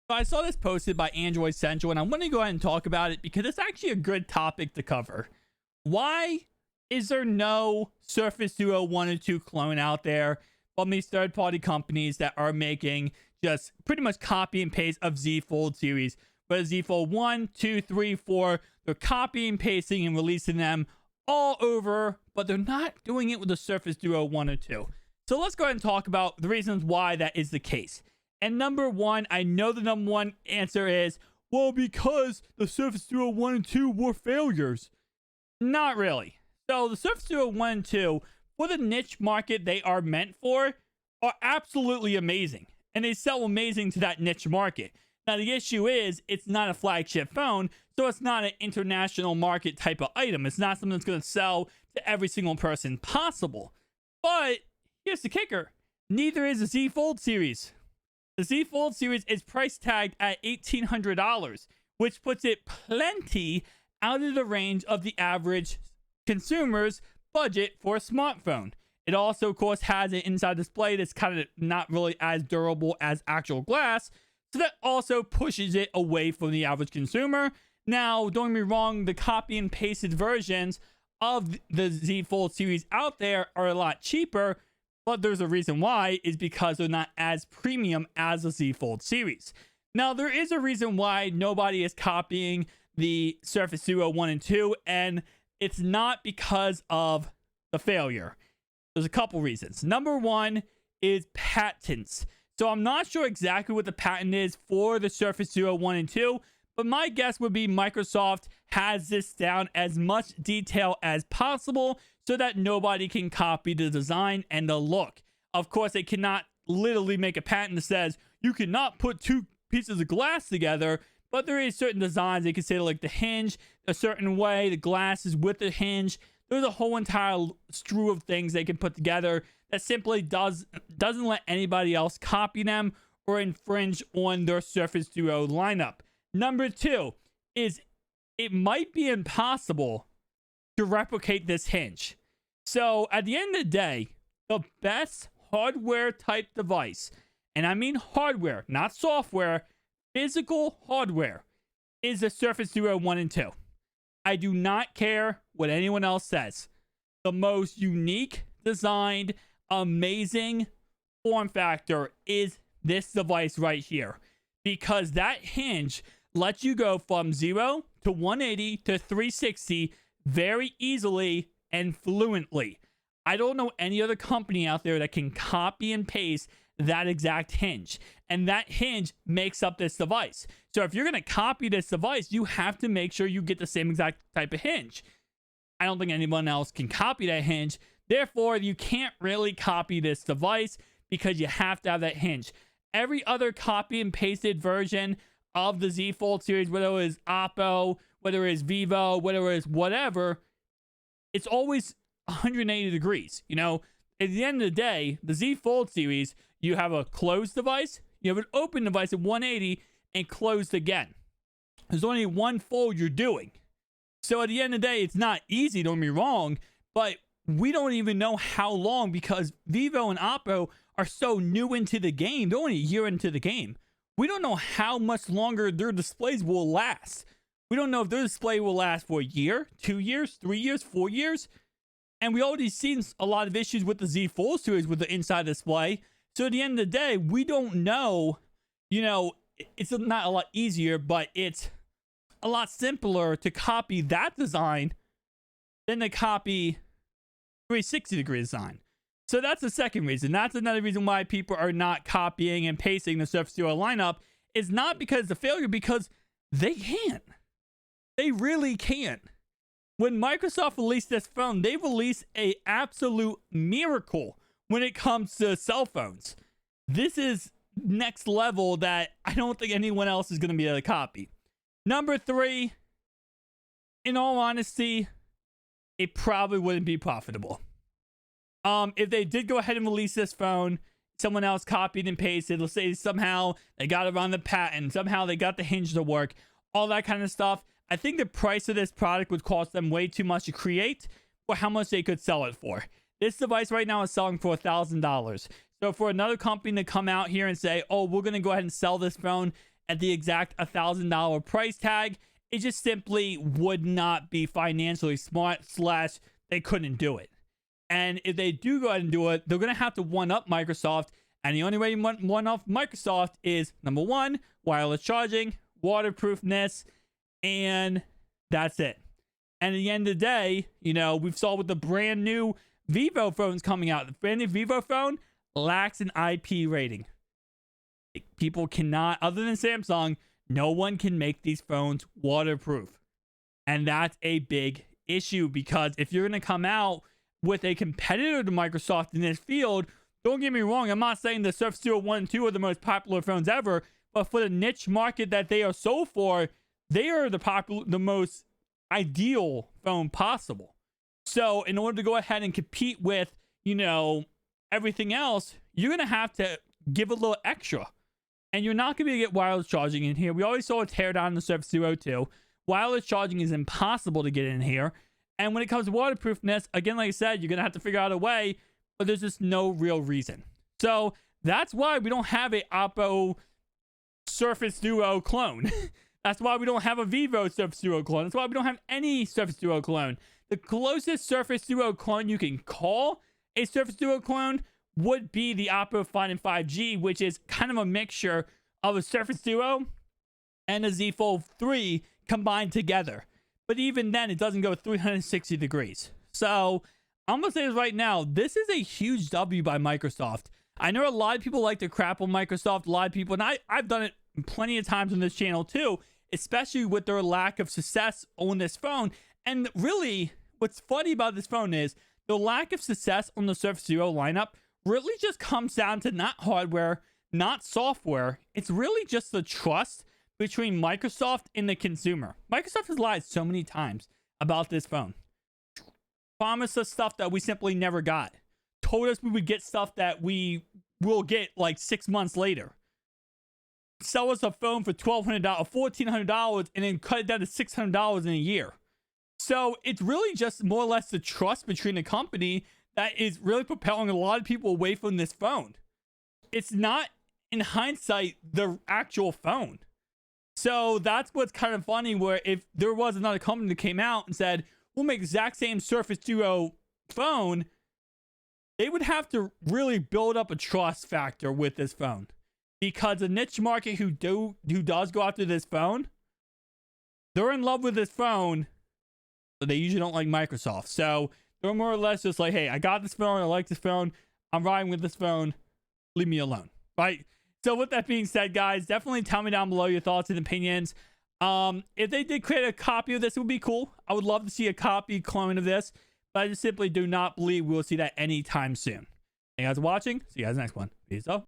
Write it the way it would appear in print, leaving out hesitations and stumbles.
So I saw this posted by Android Central, and I want to go ahead and talk about it because it's actually a good topic to cover. Why is there no Surface Duo 1 and 2 clone out there from these third-party companies that are making just pretty much copy and paste of Z Fold series? But Z Fold 1, 2, 3, 4, they're copying, pasting, and releasing them all over, but they're not doing it with the Surface Duo 1 or 2. So let's go ahead and talk about the reasons why that is the case. And number one, I know the number one answer is, well, because the Surface Duo 1 and 2 were failures. Not really. So the Surface Duo 1 and 2, for the niche market they are meant for, are absolutely amazing. And they sell amazing to that niche market. Now, the issue is, it's not a flagship phone, so it's not an international market type of item. It's not something that's going to sell to every single person possible. But here's the kicker. Neither is the Z Fold series. The Z Fold series is price tagged at $1,800, which puts it plenty out of the range of the average consumer's budget for a smartphone. It also, of course, has an inside display that's kind of not really as durable as actual glass, so that also pushes it away from the average consumer. Now, don't get me wrong, the copy and pasted versions of the Z Fold series out there are a lot cheaper, but there's a reason why, is because they're not as premium as the Z Fold series. Now, there is a reason why nobody is copying the Surface Duo 1 and 2, and it's not because of the failure. There's a couple reasons. Number one is patents. So I'm not sure exactly what the patent is for the Surface Duo 1 and 2, but my guess would be Microsoft has this down as much detail as possible so that nobody can copy the design and the look. Of course, they cannot literally make a patent that says you cannot put two pieces of glass together, but there is certain designs. They can say like the hinge a certain way, the glass is with the hinge. There's a whole entire strew of things they can put together that simply doesn't let anybody else copy them or infringe on their Surface Duo lineup. Number two is it might be impossible to replicate this hinge. So at the end of the day, the best hardware type device, and I mean hardware, not software, physical hardware, is the Surface Duo 1 and 2. I do not care what anyone else says. The most unique, designed, amazing form factor is this device right here, because that hinge lets you go from 0 to 180 to 360 very easily and fluently. I don't know any other company out there that can copy and paste that exact hinge, and that hinge makes up this device. So if you're going to copy this device, you have to make sure you get the same exact type of hinge. I don't think anyone else can copy that hinge. Therefore, you can't really copy this device because you have to have that hinge. Every other copy and pasted version of the Z Fold series, whether it was Oppo, whether it is Vivo, whether it is whatever, it's always 180 degrees. You know, at the end of the day, the Z Fold series, you have a closed device, you have an open device at 180, and closed again. There's only one fold you're doing. So at the end of the day, it's not easy, don't get me wrong, but we don't even know how long, because Vivo and Oppo are so new into the game. They're only a year into the game. We don't know how much longer their displays will last. We don't know if their display will last for a year, 2 years, 3 years, 4 years. And we already seen a lot of issues with the Z Fold series with the inside display. So at the end of the day, we don't know, you know, it's not a lot easier, but it's a lot simpler to copy that design than to copy 360 degree design. So that's the second reason. That's another reason why people are not copying and pasting the Surface Duo lineup. Is not because of the failure, because they can't. They really can't. When Microsoft released this phone, they released an absolute miracle when it comes to cell phones. This is next level that I don't think anyone else is going to be able to copy. Number three, in all honesty, it probably wouldn't be profitable. If they did go ahead and release this phone, someone else copied and pasted, let's say somehow they got around the patent, somehow they got the hinge to work, all that kind of stuff, I think the price of this product would cost them way too much to create for how much they could sell it for. This device right now is selling for $1,000. So for another company to come out here and say, oh, we're going to go ahead and sell this phone at the exact $1,000 price tag. It just simply would not be financially smart, slash they couldn't do it. And if they do go ahead and do it, they're going to have to one-up Microsoft. And the only way you want one-up Microsoft is, number one, wireless charging, waterproofness, and that's it. And at the end of the day, you know, we've saw with the brand new Vivo phones coming out. The brand new Vivo phone lacks an IP rating. People cannot, other than Samsung, no one can make these phones waterproof. And that's a big issue, because if you're going to come out with a competitor to Microsoft in this field, don't get me wrong, I'm not saying the Surface Duo 1 and 2 are the most popular phones ever, but for the niche market that they are sold for, they are the most ideal phone possible. So in order to go ahead and compete with, you know, everything else, you're going to have to give a little extra. And you're not going to get wireless charging in here. We always saw a tear down in the Surface Duo 2. Wireless charging is impossible to get in here. And when it comes to waterproofness, again, like I said, you're going to have to figure out a way, but there's just no real reason. So that's why we don't have a Oppo Surface Duo clone. That's why we don't have a Vivo Surface Duo clone. That's why we don't have any Surface Duo clone. The closest Surface Duo clone you can call a Surface Duo clone would be the Oppo Find 5G, which is kind of a mixture of a Surface Duo and a Z Fold 3 combined together. But even then, it doesn't go 360 degrees. So I'm going to say this right now. This is a huge W by Microsoft. I know a lot of people like to crap on Microsoft. A lot of people, and I've done it plenty of times on this channel too, especially with their lack of success on this phone. And really, what's funny about this phone is the lack of success on the Surface Duo lineup really just comes down to not hardware, not software. It's really just the trust between Microsoft and the consumer. Microsoft has lied so many times about this phone. Promised us stuff that we simply never got. Told us we would get stuff that we will get like 6 months later. Sell us a phone for $1,200, $1,400, and then cut it down to $600 in a year. So it's really just more or less the trust between the company that is really propelling a lot of people away from this phone. It's not, in hindsight, the actual phone. So that's what's kind of funny, where if there was another company that came out and said, we'll make the exact same Surface Duo phone, they would have to really build up a trust factor with this phone. Because the niche market who does go after this phone, they're in love with this phone, but they usually don't like Microsoft. So they're more or less just like, hey, I got this phone, I like this phone, I'm riding with this phone, leave me alone, right? So with that being said, guys, definitely tell me down below your thoughts and opinions. If they did create a copy of this, it would be cool. I would love to see a copy clone of this, but I just simply do not believe we will see that anytime soon. Thank you guys for watching. See you guys in the next one. Peace out.